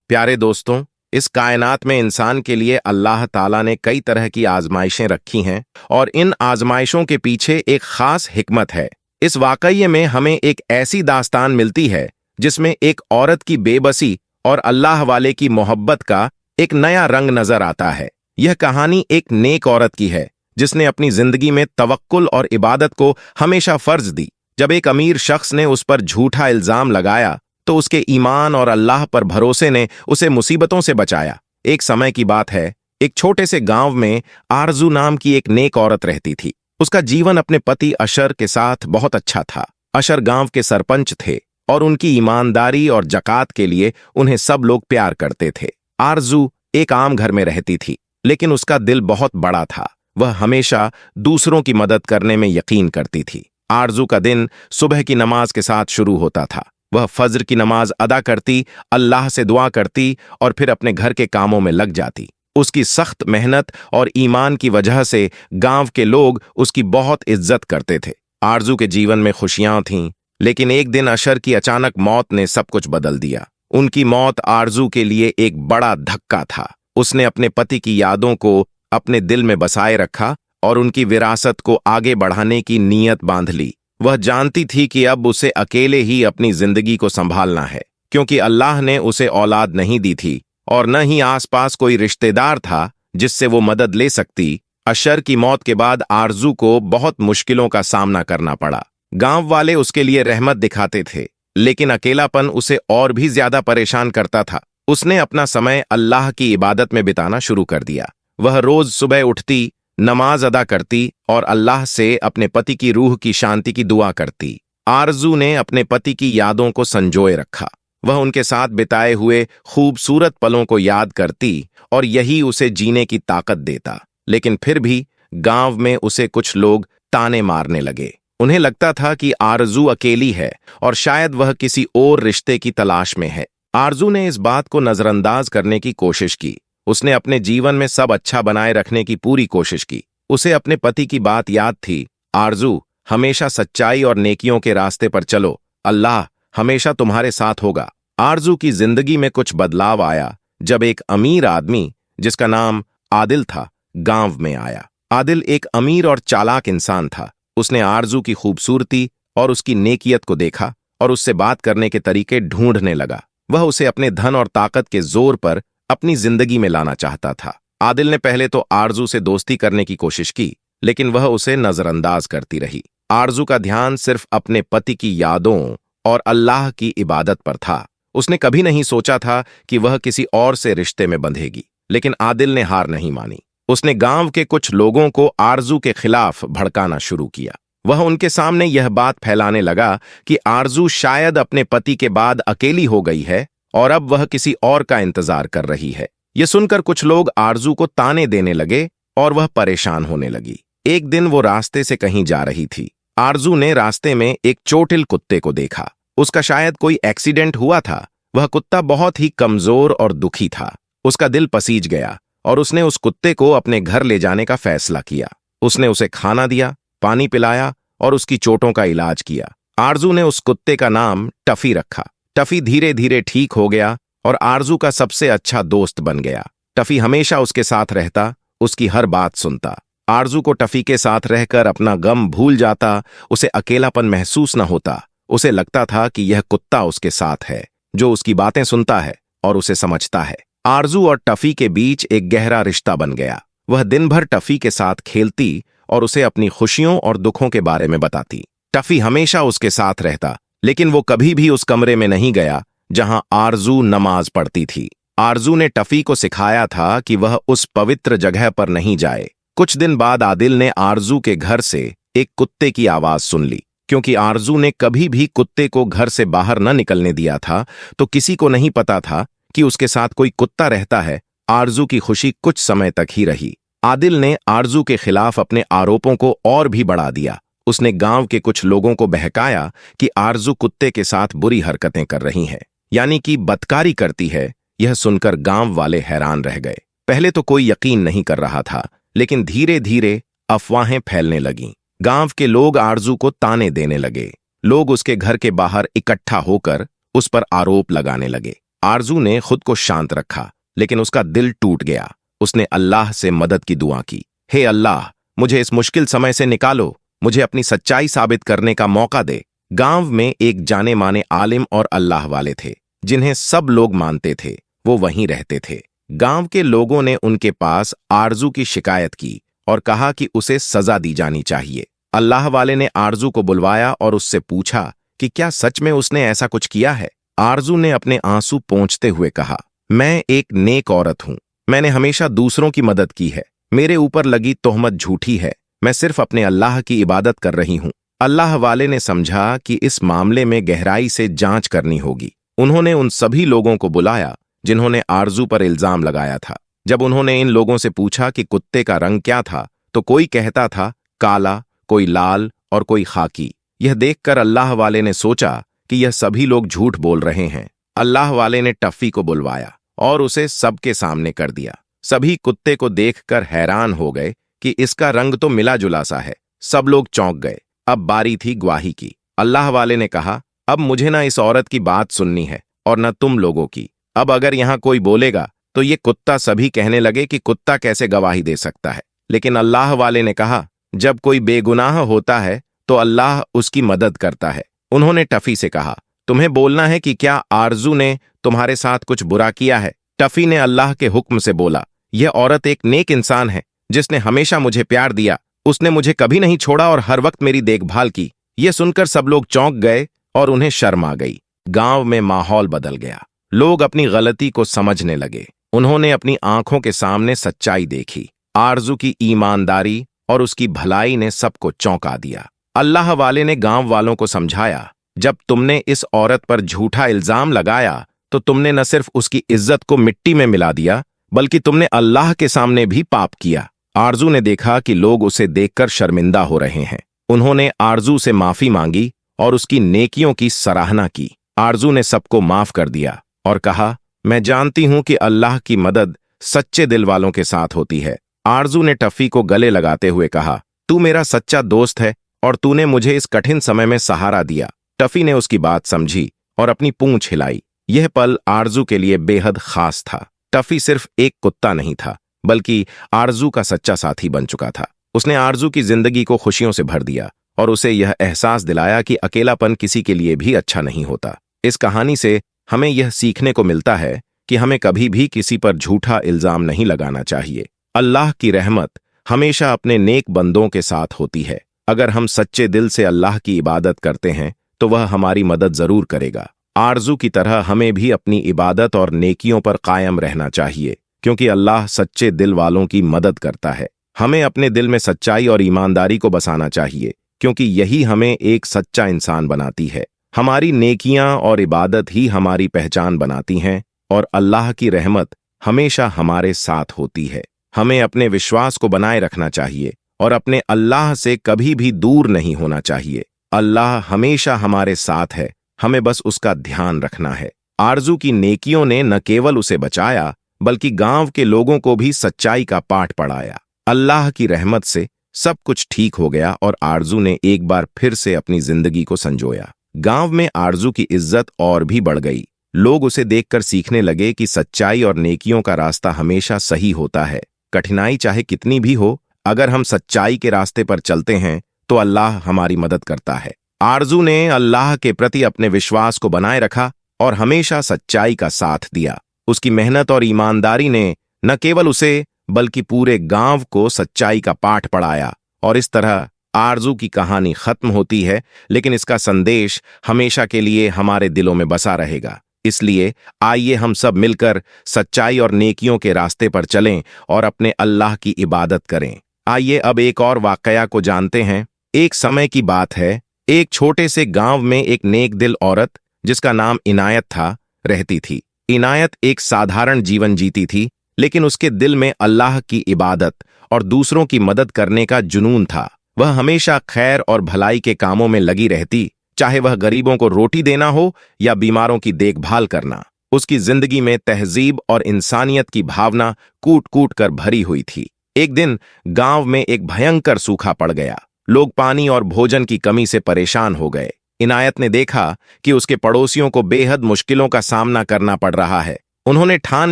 प्यारे दोस्तों, इस कायनात में इंसान के लिए अल्लाह ताला ने कई तरह की आजमाइशें रखी हैं और इन आजमाइशों के पीछे एक खास हिकमत है। इस वाकये में हमें एक ऐसी दास्तान मिलती है जिसमें एक औरत की बेबसी और अल्लाह वाले की मोहब्बत का एक नया रंग नजर आता है। यह कहानी एक नेक औरत की है जिसने अपनी जिंदगी में तवक्कुल और इबादत को हमेशा फर्ज दी। जब एक अमीर शख्स ने उस पर झूठा इल्जाम लगाया तो उसके ईमान और अल्लाह पर भरोसे ने उसे मुसीबतों से बचाया। एक समय की बात है, एक छोटे से गांव में आरजू नाम की एक नेक औरत रहती थी। उसका जीवन अपने पति अशर के साथ बहुत अच्छा था। अशर गांव के सरपंच थे और उनकी ईमानदारी और जकात के लिए उन्हें सब लोग प्यार करते थे। आरजू एक आम घर में रहती थी, लेकिन उसका दिल बहुत बड़ा था। वह हमेशा दूसरों की मदद करने में यकीन करती थी। आरजू का दिन सुबह की नमाज के साथ शुरू होता था। वह फज्र की नमाज अदा करती, अल्लाह से दुआ करती और फिर अपने घर के कामों में लग जाती। उसकी सख्त मेहनत और ईमान की वजह से गांव के लोग उसकी बहुत इज्जत करते थे। आरजू के जीवन में खुशियां थीं, लेकिन एक दिन अशर की अचानक मौत ने सब कुछ बदल दिया। उनकी मौत आरजू के लिए एक बड़ा धक्का था। उसने अपने पति की यादों को अपने दिल में बसाए रखा और उनकी विरासत को आगे बढ़ाने की नीयत बांध ली। वह जानती थी कि अब उसे अकेले ही अपनी जिंदगी को संभालना है, क्योंकि अल्लाह ने उसे औलाद नहीं दी थी और न ही आसपास कोई रिश्तेदार था जिससे वो मदद ले सकती। अशर की मौत के बाद आरजू को बहुत मुश्किलों का सामना करना पड़ा। गांव वाले उसके लिए रहमत दिखाते थे, लेकिन अकेलापन उसे और भी ज्यादा परेशान करता था। उसने अपना समय अल्लाह की इबादत में बिताना शुरू कर दिया। वह रोज सुबह उठती, नमाज अदा करती और अल्लाह से अपने पति की रूह की शांति की दुआ करती। आरजू ने अपने पति की यादों को संजोए रखा। वह उनके साथ बिताए हुए खूबसूरत पलों को याद करती और यही उसे जीने की ताकत देता। लेकिन फिर भी गांव में उसे कुछ लोग ताने मारने लगे। उन्हें लगता था कि आरजू अकेली है और शायद वह किसी और रिश्ते की तलाश में है। आरजू ने इस बात को नजरअंदाज करने की कोशिश की। उसने अपने जीवन में सब अच्छा बनाए रखने की पूरी कोशिश की। उसे अपने पति की बात याद थी, आरजू, हमेशा सच्चाई और नेकियों के रास्ते पर चलो, अल्लाह हमेशा तुम्हारे साथ होगा। आरजू की जिंदगी में कुछ बदलाव आया जब एक अमीर आदमी जिसका नाम आदिल था गांव में आया। आदिल एक अमीर और चालाक इंसान था। उसने आरजू की खूबसूरती और उसकी नेकियत को देखा और उससे बात करने के तरीके ढूंढने लगा। वह उसे अपने धन और ताकत के जोर पर अपनी जिंदगी में लाना चाहता था। आदिल ने पहले तो आरजू से दोस्ती करने की कोशिश की, लेकिन वह उसे नजरअंदाज करती रही। आरजू का ध्यान सिर्फ अपने पति की यादों और अल्लाह की इबादत पर था। उसने कभी नहीं सोचा था कि वह किसी और से रिश्ते में बंधेगी, लेकिन आदिल ने हार नहीं मानी। उसने गांव के कुछ लोगों को आरजू के खिलाफ भड़काना शुरू किया। वह उनके सामने यह बात फैलाने लगा कि आरजू शायद अपने पति के बाद अकेली हो गई है और अब वह किसी और का इंतजार कर रही है। यह सुनकर कुछ लोग आरजू को ताने देने लगे और वह परेशान होने लगी। एक दिन वो रास्ते से कहीं जा रही थी। आरजू ने रास्ते में एक चोटिल कुत्ते को देखा। उसका शायद कोई एक्सीडेंट हुआ था। वह कुत्ता बहुत ही कमजोर और दुखी था। उसका दिल पसीज गया और उसने उस कुत्ते को अपने घर ले जाने का फैसला किया। उसने उसे खाना दिया, पानी पिलाया और उसकी चोटों का इलाज किया। आरजू ने उस कुत्ते का नाम टफी रखा। टफी धीरे धीरे ठीक हो गया और आरजू का सबसे अच्छा दोस्त बन गया। टफी हमेशा उसके साथ रहता, उसकी हर बात सुनता। आरजू को टफी के साथ रहकर अपना गम भूल जाता। उसे अकेलापन महसूस न होता। उसे लगता था कि यह कुत्ता उसके साथ है, जो उसकी बातें सुनता है और उसे समझता है। आरजू और टफी के बीच एक गहरा रिश्ता बन गया। वह दिन भर टफी के साथ खेलती और उसे अपनी खुशियों और दुखों के बारे में बताती। टफी हमेशा उसके साथ रहता, लेकिन वो कभी भी उस कमरे में नहीं गया जहां आरजू नमाज पढ़ती थी। आरजू ने टफी को सिखाया था कि वह उस पवित्र जगह पर नहीं जाए। कुछ दिन बाद आदिल ने आरजू के घर से एक कुत्ते की आवाज सुन ली। क्योंकि आरजू ने कभी भी कुत्ते को घर से बाहर न निकलने दिया था, तो किसी को नहीं पता था कि उसके साथ कोई कुत्ता रहता है। आरजू की खुशी कुछ समय तक ही रही। आदिल ने आरजू के खिलाफ अपने आरोपों को और भी बढ़ा दिया। उसने गांव के कुछ लोगों को बहकाया कि आरजू कुत्ते के साथ बुरी हरकतें कर रही है, यानी कि बदकारी करती है। यह सुनकर गांव वाले हैरान रह गए। पहले तो कोई यकीन नहीं कर रहा था, लेकिन धीरे धीरे अफवाहें फैलने लगीं। गांव के लोग आरजू को ताने देने लगे। लोग उसके घर के बाहर इकट्ठा होकर उस पर आरोप लगाने लगे। आरजू ने खुद को शांत रखा, लेकिन उसका दिल टूट गया। उसने अल्लाह से मदद की दुआ की। हे अल्लाह, मुझे इस मुश्किल समय से निकालो, मुझे अपनी सच्चाई साबित करने का मौका दे। गांव में एक जाने माने आलिम और अल्लाह वाले थे, जिन्हें सब लोग मानते थे। वो वहीं रहते थे। गांव के लोगों ने उनके पास आरजू की शिकायत की और कहा कि उसे सजा दी जानी चाहिए। अल्लाह वाले ने आरजू को बुलवाया और उससे पूछा कि क्या सच में उसने ऐसा कुछ किया है। आरजू ने अपने आंसू पोंछते हुए कहा, मैं एक नेक औरत हूं, मैंने हमेशा दूसरों की मदद की है, मेरे ऊपर लगी तोहमत झूठी है, मैं सिर्फ अपने अल्लाह की इबादत कर रही हूं। अल्लाह वाले ने समझा कि इस मामले में गहराई से जांच करनी होगी। उन्होंने उन सभी लोगों को बुलाया जिन्होंने आरजू पर इल्जाम लगाया था। जब उन्होंने इन लोगों से पूछा कि कुत्ते का रंग क्या था, तो कोई कहता था काला, कोई लाल और कोई खाकी। यह देखकर अल्लाह वाले ने सोचा कि यह सभी लोग झूठ बोल रहे हैं। अल्लाह वाले ने टफ़ी को बुलवाया और उसे सबके सामने कर दिया। सभी कुत्ते को देखकर हैरान हो गए कि इसका रंग तो मिला जुला सा है। सब लोग चौंक गए। अब बारी थी गवाही की। अल्लाह वाले ने कहा, अब मुझे ना इस औरत की बात सुननी है और न तुम लोगों की। अब अगर यहां कोई बोलेगा तो ये कुत्ता, सभी कहने लगे कि कुत्ता कैसे गवाही दे सकता है। लेकिन अल्लाह वाले ने कहा, जब कोई बेगुनाह होता है तो अल्लाह उसकी मदद करता है। उन्होंने टफ़ी से कहा, तुम्हें बोलना है कि क्या आरजू ने तुम्हारे साथ कुछ बुरा किया है। टफ़ी ने अल्लाह के हुक्म से बोला, यह औरत एक नेक इंसान है जिसने हमेशा मुझे प्यार दिया। उसने मुझे कभी नहीं छोड़ा और हर वक्त मेरी देखभाल की। यह सुनकर सब लोग चौंक गए और उन्हें शर्म आ गई। गांव में माहौल बदल गया। लोग अपनी गलती को समझने लगे। उन्होंने अपनी आंखों के सामने सच्चाई देखी। आरजू की ईमानदारी और उसकी भलाई ने सबको चौंका दिया। अल्लाह वाले ने गांव वालों को समझाया, जब तुमने इस औरत पर झूठा इल्जाम लगाया तो तुमने न सिर्फ उसकी इज्जत को मिट्टी में मिला दिया, बल्कि तुमने अल्लाह के सामने भी पाप किया। आरजू ने देखा कि लोग उसे देखकर शर्मिंदा हो रहे हैं। उन्होंने आरजू से माफी मांगी और उसकी नेकियों की सराहना की। आरजू ने सबको माफ कर दिया और कहा, मैं जानती हूं कि अल्लाह की मदद सच्चे दिल वालों के साथ होती है। आरजू ने टफ़ी को गले लगाते हुए कहा, तू मेरा सच्चा दोस्त है और तूने मुझे इस कठिन समय में सहारा दिया। टफ़ी ने उसकी बात समझी और अपनी पूंछ हिलाई। यह पल आरजू के लिए बेहद खास था। टफ़ी सिर्फ एक कुत्ता नहीं था, बल्कि आरजू का सच्चा साथी बन चुका था। उसने आरजू की जिंदगी को खुशियों से भर दिया और उसे यह एहसास दिलाया कि अकेलापन किसी के लिए भी अच्छा नहीं होता। इस कहानी से हमें यह सीखने को मिलता है कि हमें कभी भी किसी पर झूठा इल्जाम नहीं लगाना चाहिए। अल्लाह की रहमत हमेशा अपने नेक बंदों के साथ होती है। अगर हम सच्चे दिल से अल्लाह की इबादत करते हैं तो वह हमारी मदद जरूर करेगा। आरजू की तरह हमें भी अपनी इबादत और नेकियों पर कायम रहना चाहिए, क्योंकि अल्लाह सच्चे दिल वालों की मदद करता है। हमें अपने दिल में सच्चाई और ईमानदारी को बसाना चाहिए, क्योंकि यही हमें एक सच्चा इंसान बनाती है। हमारी नेकियां और इबादत ही हमारी पहचान बनाती हैं और अल्लाह की रहमत हमेशा हमारे साथ होती है। हमें अपने विश्वास को बनाए रखना चाहिए और अपने अल्लाह से कभी भी दूर नहीं होना चाहिए। अल्लाह हमेशा हमारे साथ है, हमें बस उसका ध्यान रखना है। आरजू की नेकियों ने न केवल उसे बचाया, बल्कि गांव के लोगों को भी सच्चाई का पाठ पढ़ाया। अल्लाह की रहमत से सब कुछ ठीक हो गया और आरजू ने एक बार फिर से अपनी जिंदगी को संजोया। गांव में आरजू की इज्जत और भी बढ़ गई। लोग उसे देखकर सीखने लगे कि सच्चाई और नेकियों का रास्ता हमेशा सही होता है। कठिनाई चाहे कितनी भी हो, अगर हम सच्चाई के रास्ते पर चलते हैं तो अल्लाह हमारी मदद करता है। आरजू ने अल्लाह के प्रति अपने विश्वास को बनाए रखा और हमेशा सच्चाई का साथ दिया। उसकी मेहनत और ईमानदारी ने न केवल उसे बल्कि पूरे गांव को सच्चाई का पाठ पढ़ाया। और इस तरह आरजू की कहानी खत्म होती है, लेकिन इसका संदेश हमेशा के लिए हमारे दिलों में बसा रहेगा। इसलिए आइए हम सब मिलकर सच्चाई और नेकियों के रास्ते पर चलें और अपने अल्लाह की इबादत करें। आइए अब एक और वाकया को जानते हैं। एक समय की बात है, एक छोटे से गांव में एक नेक दिल औरत जिसका नाम इनायत था, रहती थी। इनायत एक साधारण जीवन जीती थी, लेकिन उसके दिल में अल्लाह की इबादत और दूसरों की मदद करने का जुनून था। वह हमेशा खैर और भलाई के कामों में लगी रहती, चाहे वह गरीबों को रोटी देना हो या बीमारों की देखभाल करना। उसकी जिंदगी में तहजीब और इंसानियत की भावना कूट कूट कर भरी हुई थी। एक दिन गांव में एक भयंकर सूखा पड़ गया। लोग पानी और भोजन की कमी से परेशान हो गए। इनायत ने देखा कि उसके पड़ोसियों को बेहद मुश्किलों का सामना करना पड़ रहा है। उन्होंने ठान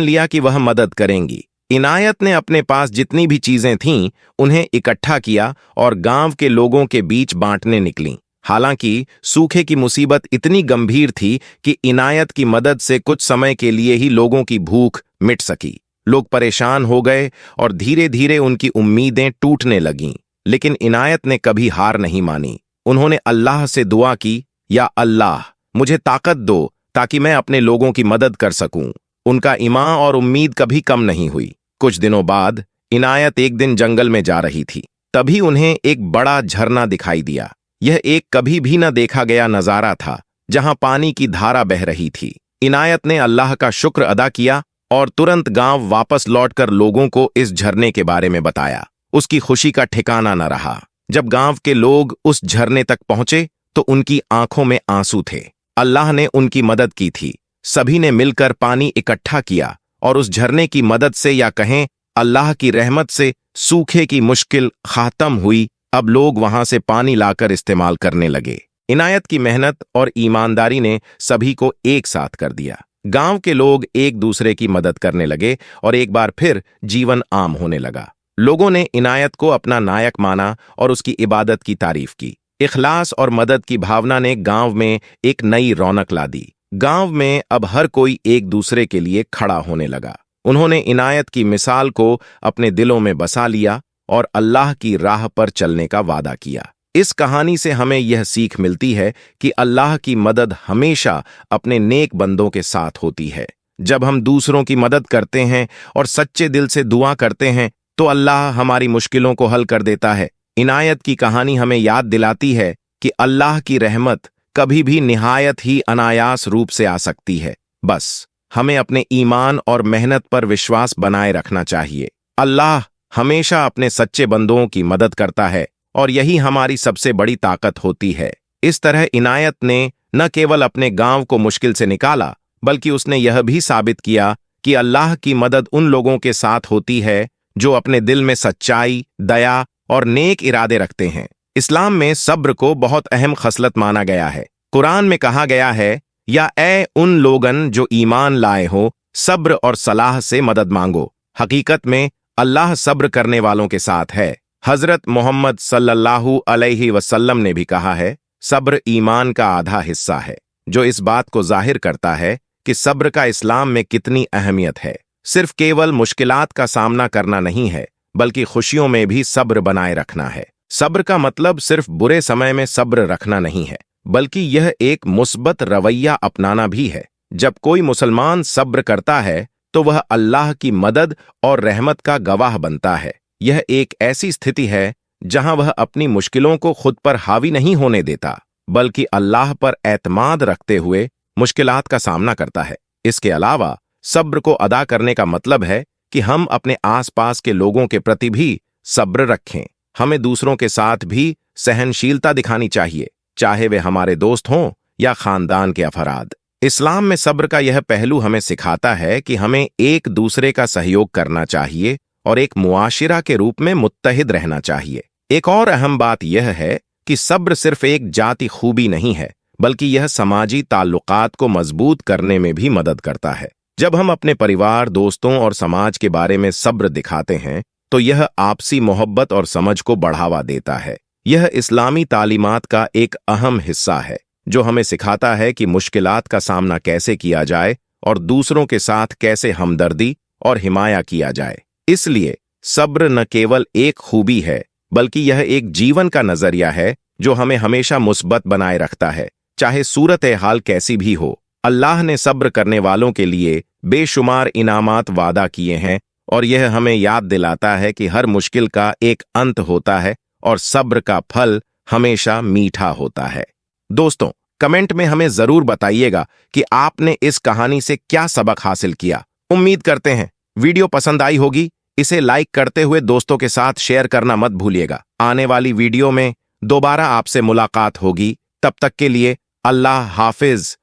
लिया कि वह मदद करेंगी। इनायत ने अपने पास जितनी भी चीजें थीं उन्हें इकट्ठा किया और गांव के लोगों के बीच बांटने निकलीं। हालांकि सूखे की मुसीबत इतनी गंभीर थी कि इनायत की मदद से कुछ समय के लिए ही लोगों की भूख मिट सकी। लोग परेशान हो गए और धीरे धीरे उनकी उम्मीदें टूटने लगीं। लेकिन इनायत ने कभी हार नहीं मानी। उन्होंने अल्लाह से दुआ की, या अल्लाह, मुझे ताकत दो ताकि मैं अपने लोगों की मदद कर सकूं। उनका ईमान और उम्मीद कभी कम नहीं हुई। कुछ दिनों बाद इनायत एक दिन जंगल में जा रही थी। तभी उन्हें एक बड़ा झरना दिखाई दिया। यह एक कभी भी न देखा गया नजारा था, जहां पानी की धारा बह रही थी। इनायत ने अल्लाह का शुक्र अदा किया और तुरंत गांव वापस लौटकर लोगों को इस झरने के बारे में बताया। उसकी खुशी का ठिकाना न रहा। जब गांव के लोग उस झरने तक पहुंचे तो उनकी आंखों में आंसू थे। अल्लाह ने उनकी मदद की थी। सभी ने मिलकर पानी इकट्ठा किया और उस झरने की मदद से, या कहें अल्लाह की रहमत से, सूखे की मुश्किल खात्म हुई। अब लोग वहां से पानी लाकर इस्तेमाल करने लगे। इनायत की मेहनत और ईमानदारी ने सभी को एक साथ कर दिया। गांव के लोग एक दूसरे की मदद करने लगे और एक बार फिर जीवन आम होने लगा। लोगों ने इनायत को अपना नायक माना और उसकी इबादत की तारीफ की। इखलास और मदद की भावना ने गांव में एक नई रौनक ला दी। गांव में अब हर कोई एक दूसरे के लिए खड़ा होने लगा। उन्होंने इनायत की मिसाल को अपने दिलों में बसा लिया और अल्लाह की राह पर चलने का वादा किया। इस कहानी से हमें यह सीख मिलती है कि अल्लाह की मदद हमेशा अपने नेक बंदों के साथ होती है। जब हम दूसरों की मदद करते हैं और सच्चे दिल से दुआ करते हैं तो अल्लाह हमारी मुश्किलों को हल कर देता है। इनायत की कहानी हमें याद दिलाती है कि अल्लाह की रहमत कभी भी निहायत ही अनायास रूप से आ सकती है। बस हमें अपने ईमान और मेहनत पर विश्वास बनाए रखना चाहिए। अल्लाह हमेशा अपने सच्चे बंदों की मदद करता है और यही हमारी सबसे बड़ी ताकत होती है। इस तरह इनायत ने न केवल अपने गांव को मुश्किल से निकाला, बल्कि उसने यह भी साबित किया कि अल्लाह की मदद उन लोगों के साथ होती है जो अपने दिल में सच्चाई, दया और नेक इरादे रखते हैं। इस्लाम में सब्र को बहुत अहम खसलत माना गया है। कुरान में कहा गया है, या ए उन लोगन जो ईमान लाए हो, सब्र और सलाह से मदद मांगो। हकीकत में अल्लाह सब्र करने वालों के साथ है। हजरत मोहम्मद सल्लल्लाहु अलैहि वसल्लम ने भी कहा है, सब्र ईमान का आधा हिस्सा है, जो इस बात को जाहिर करता है कि सब्र का इस्लाम में कितनी अहमियत है। सिर्फ केवल मुश्किलात का सामना करना नहीं है, बल्कि खुशियों में भी सब्र बनाए रखना है। सब्र का मतलब सिर्फ बुरे समय में सब्र रखना नहीं है, बल्कि यह एक मुस्बत रवैया अपनाना भी है। जब कोई मुसलमान सब्र करता है तो वह अल्लाह की मदद और रहमत का गवाह बनता है। यह एक ऐसी स्थिति है जहां वह अपनी मुश्किलों को खुद पर हावी नहीं होने देता, बल्कि अल्लाह पर एतमाद रखते हुए मुश्किलात का सामना करता है। इसके अलावा सब्र को अदा करने का मतलब है कि हम अपने आसपास के लोगों के प्रति भी सब्र रखें। हमें दूसरों के साथ भी सहनशीलता दिखानी चाहिए, चाहे वे हमारे दोस्त हों या खानदान के अफराद। इस्लाम में सब्र का यह पहलू हमें सिखाता है कि हमें एक दूसरे का सहयोग करना चाहिए और एक मुआशिरा के रूप में मुत्तहिद रहना चाहिए। एक और अहम बात यह है कि सब्र सिर्फ एक जाती खूबी नहीं है, बल्कि यह समाजी ताल्लुकात को मजबूत करने में भी मदद करता है। जब हम अपने परिवार, दोस्तों और समाज के बारे में सब्र दिखाते हैं तो यह आपसी मोहब्बत और समझ को बढ़ावा देता है। यह इस्लामी तालीमात का एक अहम हिस्सा है, जो हमें सिखाता है कि मुश्किलात का सामना कैसे किया जाए और दूसरों के साथ कैसे हमदर्दी और हिमाया किया जाए। इसलिए सब्र न केवल एक खूबी है, बल्कि यह एक जीवन का नजरिया है जो हमें हमेशा मुस्बत बनाए रखता है, चाहे सूरत हाल कैसी भी हो। अल्लाह ने सब्र करने वालों के लिए बेशुमार इनामात वादा किए हैं और यह हमें याद दिलाता है कि हर मुश्किल का एक अंत होता है और सब्र का फल हमेशा मीठा होता है। दोस्तों, कमेंट में हमें जरूर बताइएगा कि आपने इस कहानी से क्या सबक हासिल किया। उम्मीद करते हैं वीडियो पसंद आई होगी। इसे लाइक करते हुए दोस्तों के साथ शेयर करना मत भूलिएगा। आने वाली वीडियो में दोबारा आपसे मुलाकात होगी। तब तक के लिए अल्लाह हाफिज।